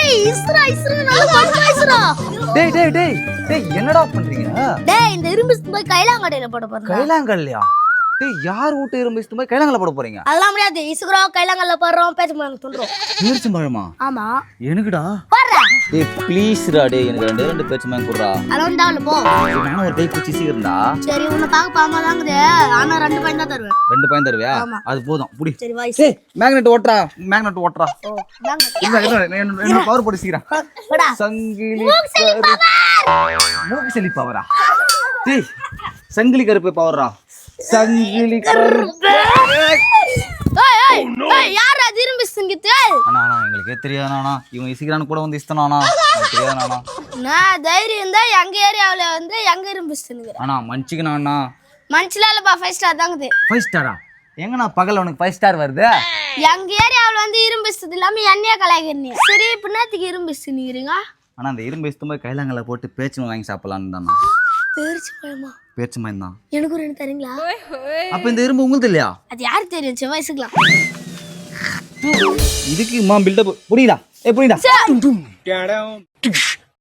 டேய் இஸ்ரா நல்ல பண்றா இஸ்ரா. டேய் என்னடா பண்றீங்க? டேய் இந்த இரும்பு போய் கைலாங்கடையில போட போறேன். கைலாங்கல்லையா? டேய் யார் வீட்டு இரும்பு இஸ்து போய் கைலாங்கல்ல போட போறீங்க? அதெல்லாம் முடியாது. இஸ்ரா கைலாங்கல்ல போடுறோம், பேச்சு மாங்க துன்றோம். பேச்சு பழமா? ஆமா. எனக்குடா? போறா. டேய் ப்ளீஸ்டா டேய் எனக்கு ரெண்டு பேச்சு மாங்க குடுறா. அலோண்டால போ. நானும் ஒரு கை குச்சி சீக்கிரம்டா. சரி உன்னை பாக்க பாமா தாங்குதே. ஆனா 2 பாயிண்ட் தான் தருவேன். 2 பாயிண்ட் தருவியா? அது போதும். புடி. சரி வாய். டேய் மேக்னெட் ஓட்றா. ஓ வாங்க. என்ன பவர் போடு சீக்கிரம். போடா. சங்கிலி மூக்கு மூக்கு பவரா? டேய் சங்கிலி கருப்பு பவரா? சங்கிலி கருப்பு. ஏய் யார் அது இரும்பு சிங்கித்து? அண்ணா எங்களுக்கே தெரியாதானா? இவன் இசிக்கிறானு கூட வந்து இஸ்தனானா? எனக்கு தெரியாதானா? நான் தைரியம் இருந்தா எங்க ஏரியாவுல வந்து எங்க இரும்பு சிங்குது. அண்ணா மன்னிச்சுக்கண்ணா. மனுஷலால பா 5 ஸ்டார் தாங்குது. 5 ஸ்டாரா? எங்கண்ணா பகல் உனக்கு 5 ஸ்டார் வருது? எங்க ஏரியாவுல வந்து இரும்பு சிது இல்லாம எண்ணெய கலாய்க்கிறீங்க. சரி பின்னாத்துக்கு இரும்பு சின்னுறீங்க. ஆனா அந்த இரும்பு இஸ்து கைலாங்கல்ல போட்டு பேச்சு வாங்கி சாப்பிடலான்னு தானா? பேர்ச்சி பழமா? பேச்சு மயம் தான். எனக்கு 2 தரீங்களா? அப்ப இந்த இரும்பு உங்களுக்கு இல்லையா? அது யாருக்கு தெரியும்? செவ்வாய்க்குலாம் இதுக்கு பில்டப் புரியுதா? புரியுதா?